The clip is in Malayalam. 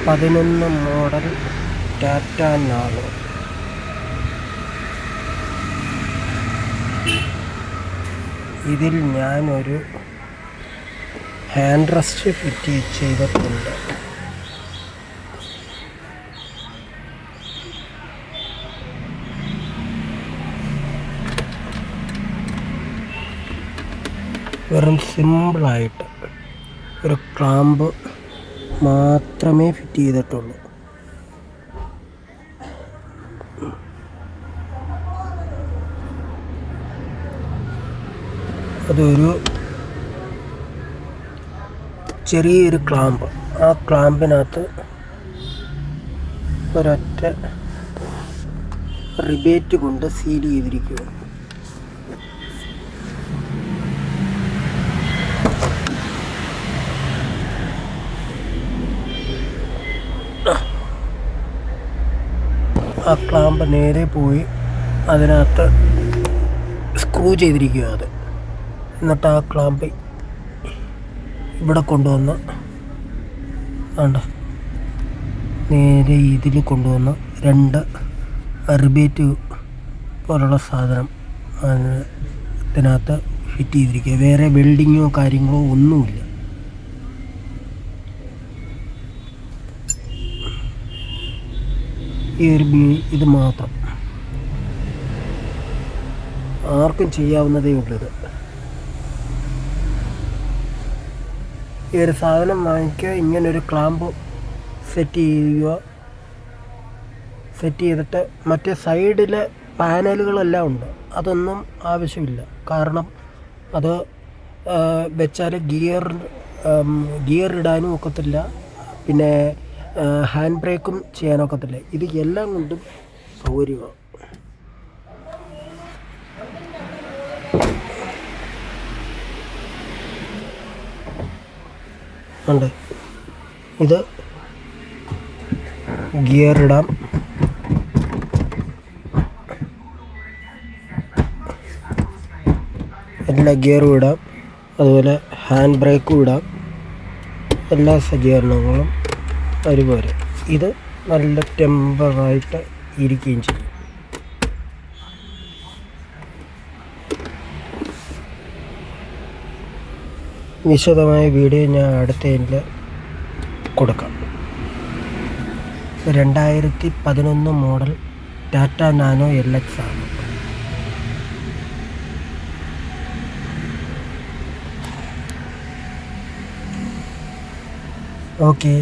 (2011) മോഡൽ ടാറ്റ നാനോ. ഇതിൽ ഞാനൊരു ഹാൻഡ് റെസ്റ്റ് ഫിറ്റ് ചെയ്തിട്ടുണ്ട്. വെറും സിമ്പിളായിട്ട് ഒരു ക്ലാമ്പ് മാത്രമേ ഫിറ്റ് ചെയ്തിട്ടുള്ളൂ. അതൊരു ചെറിയൊരു ക്ലാമ്പ്. ആ ക്ലാമ്പിനകത്ത് ഒരൊറ്റ റിബേറ്റ് കൊണ്ട് സീൽ ചെയ്തിരിക്കുകയാണ്. ആ ക്ലാമ്പ് നേരെ പോയി അതിനകത്ത് സ്ക്രൂ ചെയ്തിരിക്കുക. അത് എന്നിട്ട് ആ ക്ലാമ്പ് ഇവിടെ കൊണ്ടുവന്ന് നേരെ ഇതിൽ കൊണ്ടുവന്ന് 2 റിബേറ്റ് പോലുള്ള സാധനം ഇതിനകത്ത് ഫിറ്റ് ചെയ്തിരിക്കുക. വേറെ വെൽഡിങ്ങോ കാര്യങ്ങളോ ഒന്നുമില്ല. ഈ ഒരു ഇത് മാത്രം ആർക്കും ചെയ്യാവുന്നതേ ഉള്ളത്. ഈ ഒരു സാധനം വാങ്ങിക്കുക, ഇങ്ങനൊരു ക്ലാമ്പ് സെറ്റ് ചെയ്തിട്ട് മറ്റേ സൈഡിലെ പാനലുകളെല്ലാം ഉണ്ട്, അതൊന്നും ആവശ്യമില്ല. കാരണം അത് വെച്ചാൽ ഗിയർ ഇടാനും ഒക്കത്തില്ല, പിന്നെ ഹാൻഡ് ബ്രേക്കും ചെയ്യാനൊക്കത്തില്ല. ഇത് എല്ലാം കൊണ്ടും സൗകര്യമാണ്. ഉണ്ട്, ഇത് ഗിയർ ഇടാം, എല്ലാ ഗിയറും ഇടാം, അതുപോലെ ഹാൻഡ് ബ്രേക്കും ഇടാം. എല്ലാ സജ്ജീകരണങ്ങളും ഒരുപോലെ. ഇത് നല്ല ടെമ്പറായിട്ട് ഇരിക്കുകയും ചെയ്യും. വിശദമായ വീഡിയോ ഞാൻ അടുത്തതിൽ കൊടുക്കാം. 2011 മോഡൽ ടാറ്റ നാനോ LX ആണ്. ഓക്കെ.